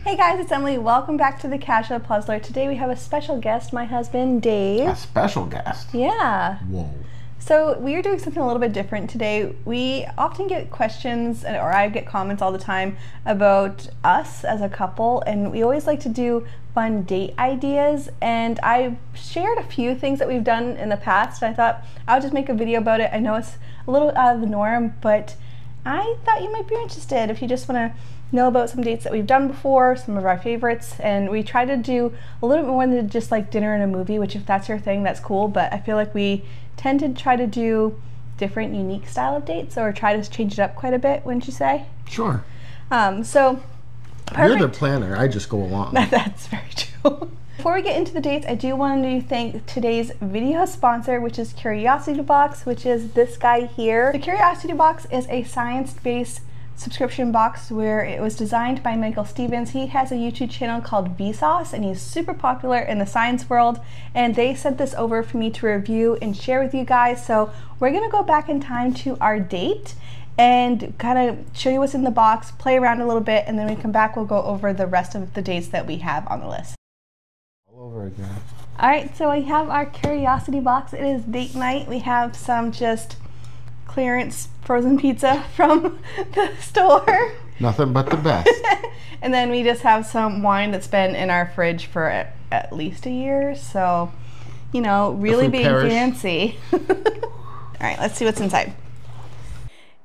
Hey guys, it's Emily. Welcome back to The Casual Puzzler. Today we have a special guest, my husband, Dave. A special guest? Yeah. Whoa. So we are doing something a little bit different today. We often get questions, or I get comments all the time about us as a couple, and we always like to do fun date ideas. And I shared a few things that we've done in the past, and I thought I would just make a video about it. I know it's a little out of the norm, but I thought you might be interested if you just want to know about some dates that we've done before, some of our favorites. And we try to do a little bit more than just like dinner and a movie, which if that's your thing, that's cool, but I feel like we tend to try to do different, unique style of dates, or try to change it up quite a bit, wouldn't you say? Sure. So perfect. You're the planner, I just go along. That's very true. Before we get into the dates, I do want to thank today's video sponsor, which is Curiosity Box, which is this guy here. The Curiosity Box is a science-based subscription box where it was designed by Michael Stevens. He has a YouTube channel called Vsauce, and he's super popular in the science world, and they sent this over for me to review and share with you guys. So we're gonna go back in time to our date and kind of show you what's in the box, play around a little bit, and then when we come back we'll go over the rest of the dates that we have on the list. All over again. Alright, so we have our Curiosity Box. It is date night. We have some just clearance frozen pizza from the store. Nothing but the best. And then we just have some wine that's been in our fridge for at least a year, so, you know, really being fancy. Alright, let's see what's inside.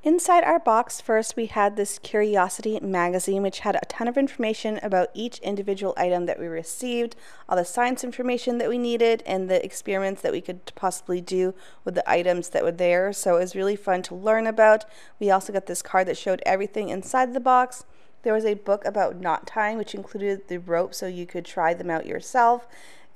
Inside our box, first we had this Curiosity magazine, which had a ton of information about each individual item that we received, all the science information that we needed, and the experiments that we could possibly do with the items that were there. So it was really fun to learn about. We also got this card that showed everything inside the box. There was a book about knot tying, which included the rope so you could try them out yourself.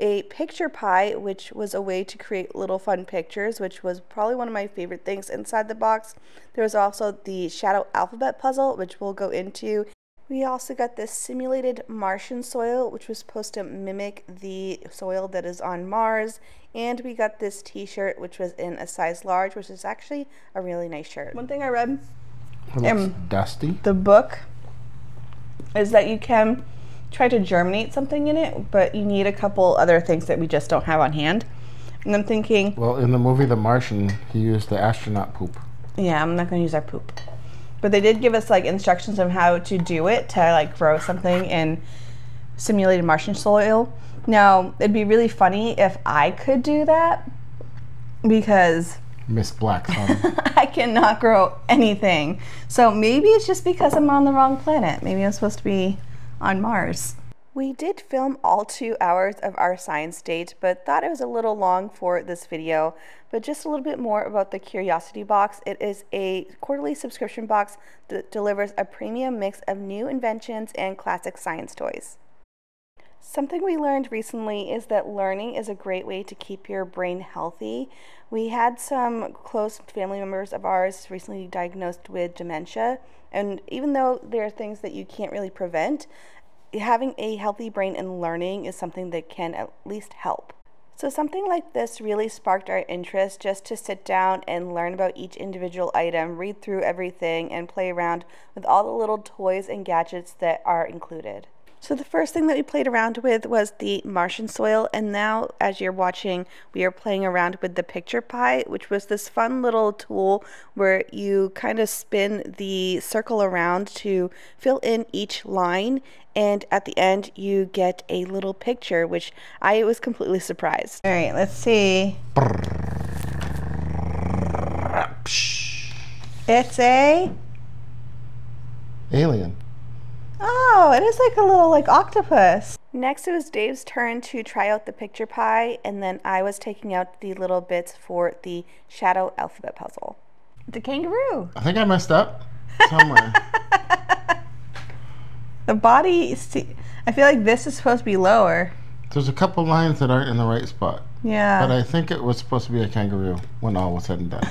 A picture pie, which was a way to create little fun pictures, which was probably one of my favorite things inside the box. There was also the shadow alphabet puzzle, which we'll go into. We also got this simulated Martian soil, which was supposed to mimic the soil that is on Mars. And we got this t-shirt, which was in a size large, which is actually a really nice shirt. One thing I read, It looks dusty. The book, is that you can try to germinate something in it, but you need a couple other things that we just don't have on hand. And I'm thinking, well, in the movie The Martian, he used the astronaut poop. Yeah, I'm not going to use our poop. But they did give us like instructions on how to do it, to like grow something in simulated Martian soil. Now, it'd be really funny if I could do that, because Miss Black Thumb. I cannot grow anything. So maybe it's just because I'm on the wrong planet. Maybe I'm supposed to be on Mars. We did film all 2 hours of our science date, but thought it was a little long for this video. But just a little bit more about the Curiosity Box. It is a quarterly subscription box that delivers a premium mix of new inventions and classic science toys. Something we learned recently is that learning is a great way to keep your brain healthy. We had some close family members of ours recently diagnosed with dementia, and even though there are things that you can't really prevent, having a healthy brain and learning is something that can at least help. So something like this really sparked our interest, just to sit down and learn about each individual item, read through everything, and play around with all the little toys and gadgets that are included. So the first thing that we played around with was the Martian soil, and now as you're watching, we are playing around with the picture pie, which was this fun little tool where you kind of spin the circle around to fill in each line, and at the end you get a little picture, which I was completely surprised. All right, let's see. It's a Alien. Oh, it is like a little like octopus. Next it was Dave's turn to try out the picture pie, and then I was taking out the little bits for the shadow alphabet puzzle. The kangaroo. I think I messed up somewhere. The body, I feel like this is supposed to be lower. There's a couple lines that aren't in the right spot. Yeah. But I think it was supposed to be a kangaroo when all was said and done.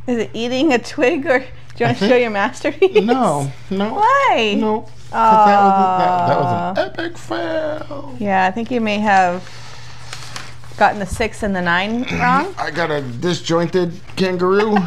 Is it eating a twig, or do you want to show your masterpiece? No. Why? No. That was an epic fail. Yeah, I think you may have gotten the 6 and the 9 wrong. I got a disjointed kangaroo.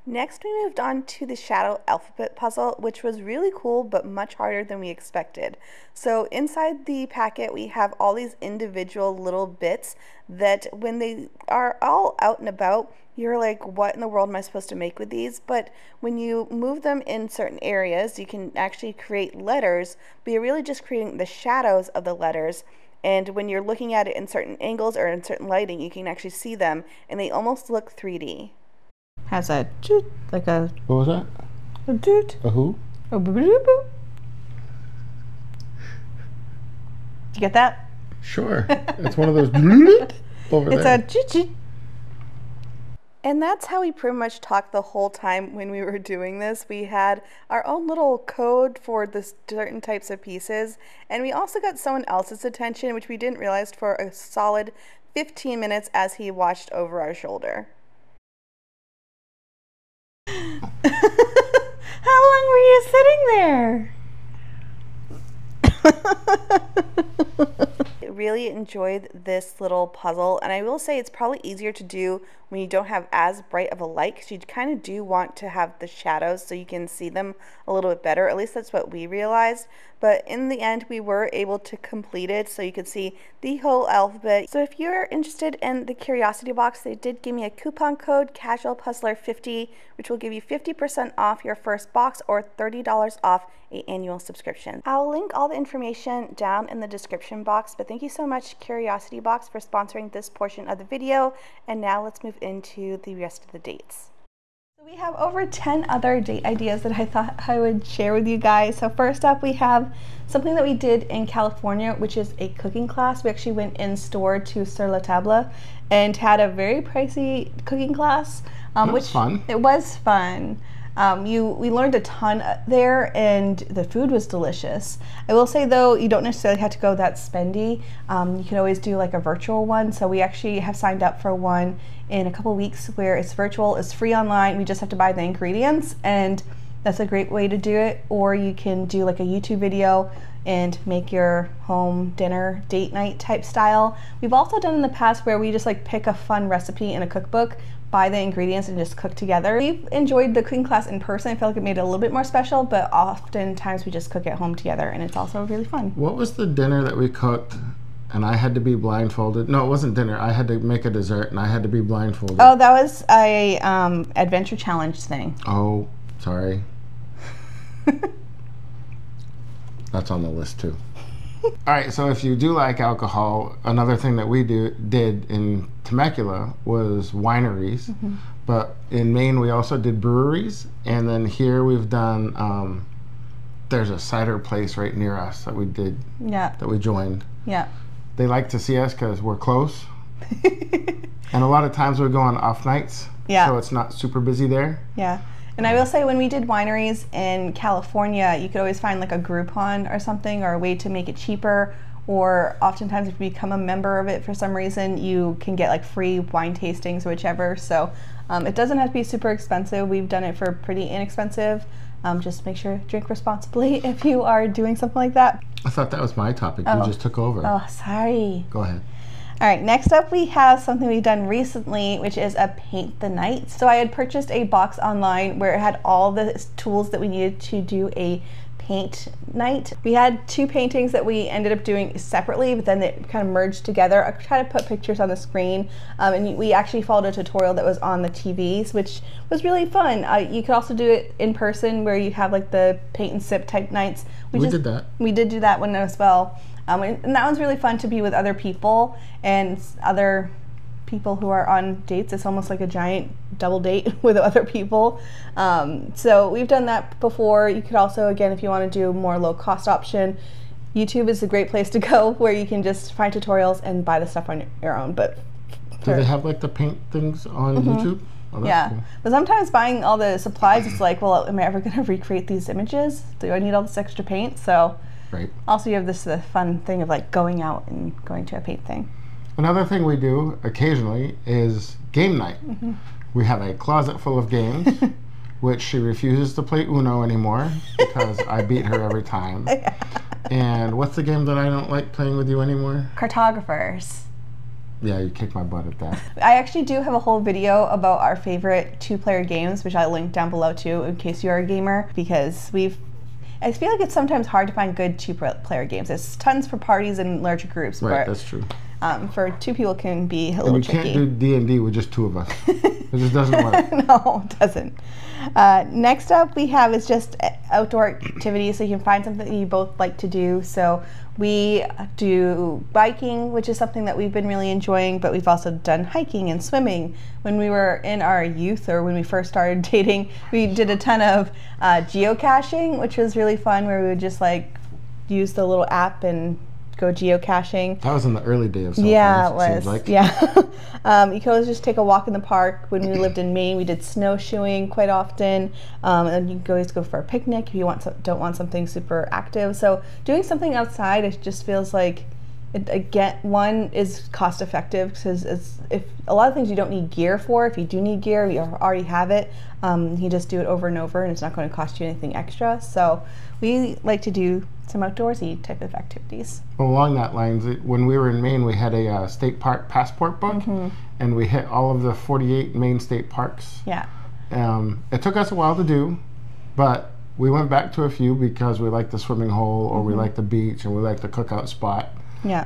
Next, we moved on to the shadow alphabet puzzle, which was really cool, but much harder than we expected. So inside the packet, we have all these individual little bits that when they are all out and about, you're like, what in the world am I supposed to make with these? But when you move them in certain areas, you can actually create letters, but you're really just creating the shadows of the letters. And when you're looking at it in certain angles or in certain lighting, you can actually see them, and they almost look 3D. Has a toot, like a... What was that? A toot. A who? A boo boo boo. Did you get that? Sure. It's one of those over it's there. It's a choo-choo. And that's how we pretty much talked the whole time when we were doing this. We had our own little code for the certain types of pieces, and we also got someone else's attention, which we didn't realize, for a solid 15 minutes as he watched over our shoulder. How long were you sitting there? I really enjoyed this little puzzle, and I will say it's probably easier to do when you don't have as bright of a light, because you kind of do want to have the shadows so you can see them a little bit better. At least that's what we realized. But in the end, we were able to complete it so you could see the whole alphabet. So if you're interested in the Curiosity Box, they did give me a coupon code, casualpuzzler50, which will give you 50% off your first box or $30 off an annual subscription. I'll link all the information down in the description box, but thank you so much, Curiosity Box, for sponsoring this portion of the video. And now let's move into the rest of the dates. So we have over 10 other date ideas that I thought I would share with you guys. So first up, we have something that we did in California, which is a cooking class. We actually went in store to Sur La Table and had a very pricey cooking class. Which was fun. It was fun. We learned a ton there, and the food was delicious. I will say though, you don't necessarily have to go that spendy. You can always do like a virtual one. So we actually have signed up for one in a couple weeks where it's virtual, it's free online. We just have to buy the ingredients, and that's a great way to do it. Or you can do like a YouTube video and make your home dinner date night type style. We've also done in the past where we just like pick a fun recipe in a cookbook, buy the ingredients, and just cook together. We've enjoyed the cooking class in person. I feel like it made it a little bit more special, but oftentimes we just cook at home together, and it's also really fun. What was the dinner that we cooked and I had to be blindfolded? No, it wasn't dinner. I had to make a dessert and I had to be blindfolded. Oh, that was a adventure challenge thing. Oh, sorry. That's on the list too. All right, so if you do like alcohol, another thing that we did in Temecula was wineries. Mm-hmm. But in Maine, we also did breweries. And then here we've done, there's a cider place right near us that we did, that we joined. Yeah. They like to see us because we're close. And a lot of times we go on off nights. Yeah. So it's not super busy there. Yeah. And I will say, when we did wineries in California, you could always find like a Groupon or something, or a way to make it cheaper. Or oftentimes if you become a member of it for some reason, you can get like free wine tastings or whichever. So it doesn't have to be super expensive. We've done it for pretty inexpensive. Just make sure to drink responsibly if you are doing something like that. I thought that was my topic. You just took over. Oh, sorry. Go ahead. All right, next up we have something we've done recently, which is a paint the night. So I had purchased a box online where it had all the tools that we needed to do a paint night. We had two paintings that we ended up doing separately, but then they kind of merged together. I tried to put pictures on the screen, and we actually followed a tutorial that was on the TVs, which was really fun. You could also do it in person, where you have like the paint and sip type nights. We did that. We did do that one as well. And that one's really fun to be with other people and other people who are on dates. It's almost like a giant double date with other people. So we've done that before. You could also, again, if you want to do a more low cost option, YouTube is a great place to go, where you can just find tutorials and buy the stuff on your own. But do they have like the paint things on YouTube? Oh, yeah, cool. But sometimes buying all the supplies, it's like, well, am I ever going to recreate these images? Do I need all this extra paint? So right. Also, you have this fun thing of like going out and going to a paint thing. Another thing we do occasionally is game night. Mm-hmm. We have a closet full of games, which she refuses to play Uno anymore because I beat her every time. And what's the game that I don't like playing with you anymore? Cartographers. Yeah, you kicked my butt at that. I actually do have a whole video about our favorite 2-player games, which I'll link down below too, in case you are a gamer, because I feel like it's sometimes hard to find good 2-player games. There's tons for parties and larger groups. Right, but, that's true. For 2 people can be a and little you tricky. can't do D&D with just 2 of us. It just doesn't work. No, it doesn't. Next up we have is just outdoor activities, so you can find something that you both like to do. So we do biking, which is something that we've been really enjoying, but we've also done hiking and swimming. When we were in our youth, or when we first started dating, we did a ton of geocaching, which was really fun, where we would just like use the little app and go geocaching. That was in the early days of cell yeah, phones, it was. Seems like. Yeah. You could always just take a walk in the park. When we lived in Maine, we did snowshoeing quite often. And you can always go for a picnic if you don't want something super active. So doing something outside, it just feels like, one is cost effective, because if a lot of things you don't need gear for. If you do need gear, you already have it. You just do it over and over, and it's not going to cost you anything extra. So we like to do some outdoorsy type of activities. Well, along that lines, when we were in Maine, we had a state park passport book, and we hit all of the 48 Maine state parks. Yeah. It took us a while to do, but we went back to a few because we liked the swimming hole, or we liked the beach, and we liked the cookout spot. Yeah.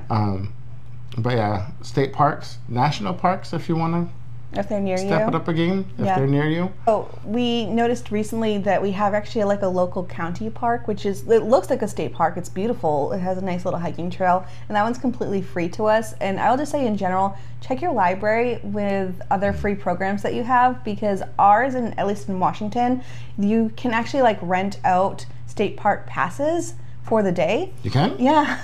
But yeah, state parks, national parks, if you want to if they're near step it up again, if they're near you. Oh, we noticed recently that we have actually like a local county park, which is, it looks like a state park. It's beautiful. It has a nice little hiking trail, and that one's completely free to us. And I'll just say in general, check your library with other free programs that you have, because ours, and at least in Washington, you can actually like rent out state park passes for the day. You can? Yeah.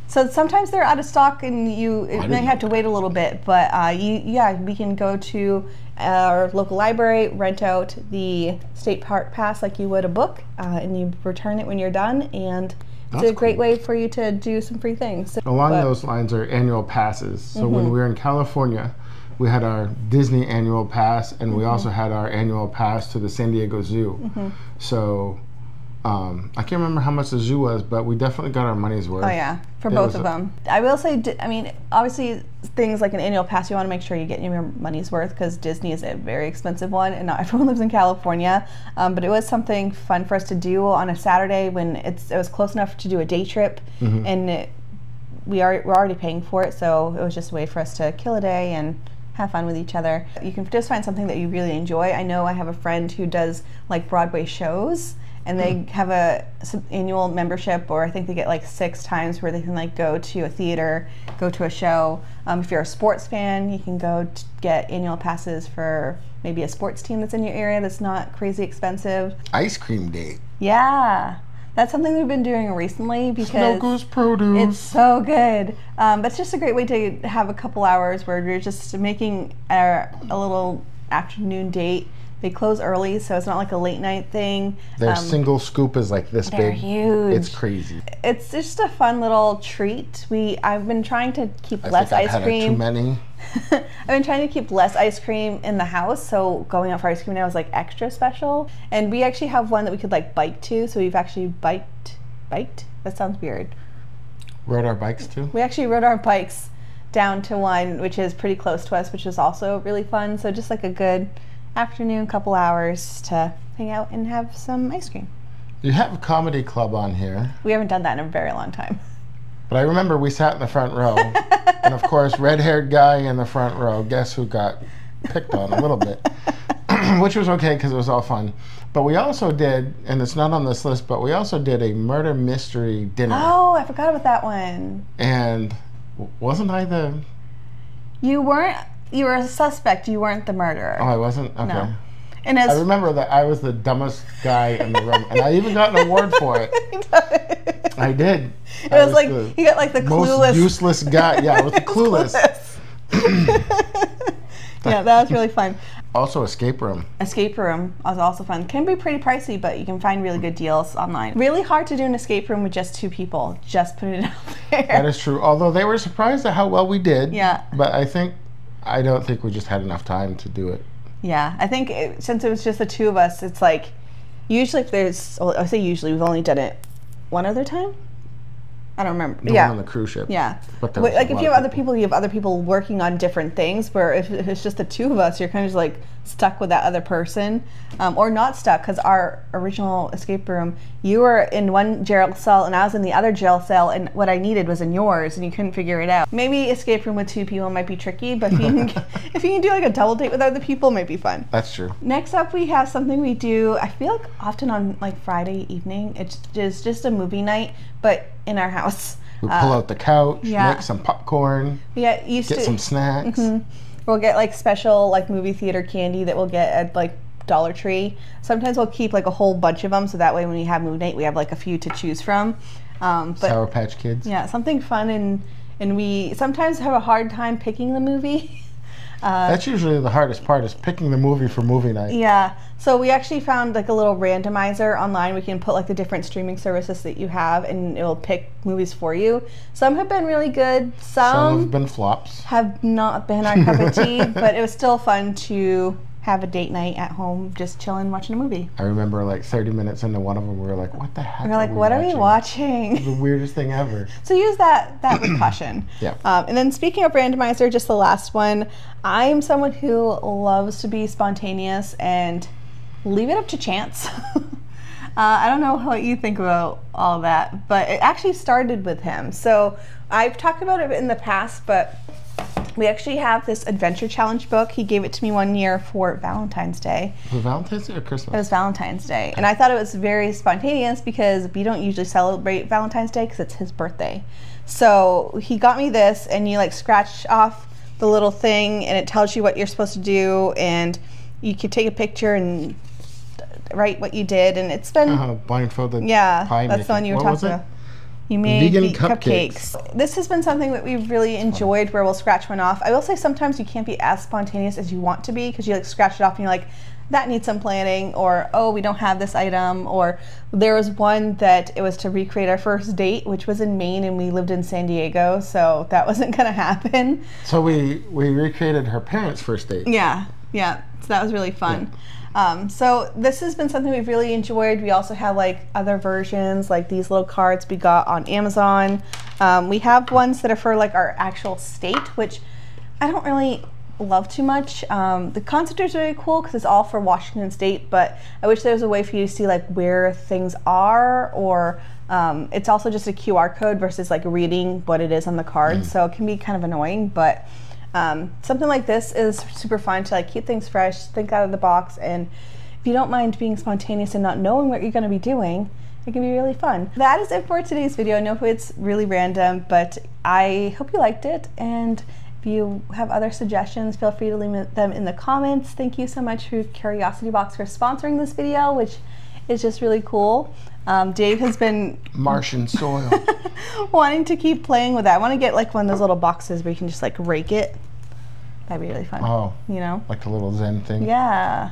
So sometimes they're out of stock, and you may have to wait a little bit. But we can go to our local library, rent out the state park pass like you would a book, and you return it when you're done. And it's a great way for you to do some free things. Along those lines are annual passes. So when we were in California, we had our Disney annual pass, and we also had our annual pass to the San Diego Zoo. So I can't remember how much the zoo was, but we definitely got our money's worth. Oh yeah, for both of them. I will say, I mean, obviously things like an annual pass, you want to make sure you get your money's worth, because Disney is a very expensive one, and not everyone lives in California. But it was something fun for us to do on a Saturday when it was close enough to do a day trip, and we're already paying for it, so it was just a way for us to kill a day and have fun with each other. You can just find something that you really enjoy. I know I have a friend who does like Broadway shows, and they have some annual membership, or I think they get like 6 times where they can like go to a theater, go to a show. If you're a sports fan, you can go get annual passes for maybe a sports team that's in your area that's not crazy expensive. Ice cream day. Yeah. That's something we've been doing recently, because Snow Goose produce. It's so good. But it's just a great way to have a couple hours where you're just making a little afternoon date. They close early, so it's not like a late night thing. Their single scoop is like this they're big. Huge. It's crazy. It's just a fun little treat. I've been trying to keep less I've ice cream. Too many. I've been trying to keep less ice cream in the house, so going out for ice cream now is like extra special. And we actually have one that we could like bike to, so we've actually biked? That sounds weird. Rode our bikes too? We actually rode our bikes down to one which is pretty close to us, which is also really fun. So just like a good afternoon, couple hours to hang out and have some ice cream. You have a comedy club on here. We haven't done that in a very long time. But I remember we sat in the front row, and of course, red-haired guy in the front row, guess who got picked on a little bit, which was okay because it was all fun. But we also did, and it's not on this list, but we also did a murder mystery dinner. Oh, I forgot about that one. And wasn't I the... You weren't. You were a suspect. You weren't the murderer. Oh, I wasn't? Okay. No. And I remember that I was the dumbest guy in the room, and I even got an award for it. I did. It was like, you got like the clueless. Most useless guy. Yeah, I was the clueless. Yeah, that was really fun. Also, escape room. Escape room was also fun. Can be pretty pricey, but you can find really good deals online. Really hard to do an escape room with just 2 people. Just put it out there. That is true. Although they were surprised at how well we did. Yeah. But I don't think we just had enough time to do it. Yeah, I think since it was just the 2 of us, it's like, usually if there's, well, I say usually, we've only done it one other time. I don't remember. The Yeah. one on the cruise ship. Yeah. But there Like was a if lot you of have other people, you have other people working on different things. Where if it's just the two of us, you're kind of just like stuck with that other person, or not stuck, because our original escape room, you were in one jail cell and I was in the other jail cell, and what I needed was in yours, and you couldn't figure it out. Maybe escape room with two people might be tricky, but if you can, if you can do like a double date with other people, it might be fun. That's true. Next up, we have something we do, I feel like often on like Friday evening. It's just a movie night, but in our house. We pull out the couch, yeah. make some popcorn, Yeah, used get to some snacks. We'll get like special like movie theater candy that we'll get at like Dollar Tree. Sometimes we'll keep like a whole bunch of them, so that way when we have movie night, we have like a few to choose from. But Sour Patch Kids. yeah, something fun, and we sometimes have a hard time picking the movie. That's usually the hardest part, is picking the movie for movie night. Yeah, so we actually found like a little randomizer online. We can put like the different streaming services that you have, and it will pick movies for you. Some have been really good. Some have been flops. Have not been our cup of tea, but it was still fun to have a date night at home, just chilling, watching a movie. I remember like 30 minutes into one of them, we were like, what the heck? We're like, what are we watching? The weirdest thing ever. So use that with caution. Yeah. And then speaking of randomizer, just the last one, I'm someone who loves to be spontaneous and leave it up to chance. I don't know what you think about all of that, but it actually started with him. So I've talked about it in the past, but we actually have this adventure challenge book. He gave it to me one year for Valentine's Day. Was it Valentine's Day or Christmas? It was Valentine's Day. And I thought it was very spontaneous because we don't usually celebrate Valentine's Day because it's his birthday. So he got me this, and you like scratch off the little thing and it tells you what you're supposed to do, and you can take a picture and write what you did, and it's been blindfolded. Yeah, pie that's the one you were talking about. You made vegan cupcakes. This has been something that we've really enjoyed, where we'll scratch one off. I will say sometimes you can't be as spontaneous as you want to be, because you like scratch it off and you're like, that needs some planning, or oh, we don't have this item. Or there was one that it was to recreate our first date, which was in Maine, and we lived in San Diego, so that wasn't gonna happen. So we recreated her parents' first date. Yeah, so that was really fun. So this has been something we've really enjoyed. We also have like other versions, like these little cards we got on Amazon. We have ones that are for like our actual state, which I don't really love too much. The concept is really cool because it's all for Washington State, but I wish there was a way for you to see like where things are, or it's also just a QR code versus like reading what it is on the card. So it can be kind of annoying, but something like this is super fun to like keep things fresh, think out of the box, and if you don't mind being spontaneous and not knowing what you're going to be doing, it can be really fun. That is it for today's video. I know it's really random, but I hope you liked it, and if you have other suggestions, feel free to leave them in the comments. Thank you so much to Curiosity Box for sponsoring this video, which is just really cool. Dave has been Martian soil wanting to keep playing with that. I want to get like one of those little boxes where you can just like rake it. That'd be really fun. Oh, you know, like a little Zen thing. Yeah.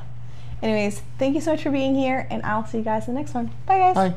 Anyways, thank you so much for being here, and I'll see you guys in the next one. Bye, guys. Bye.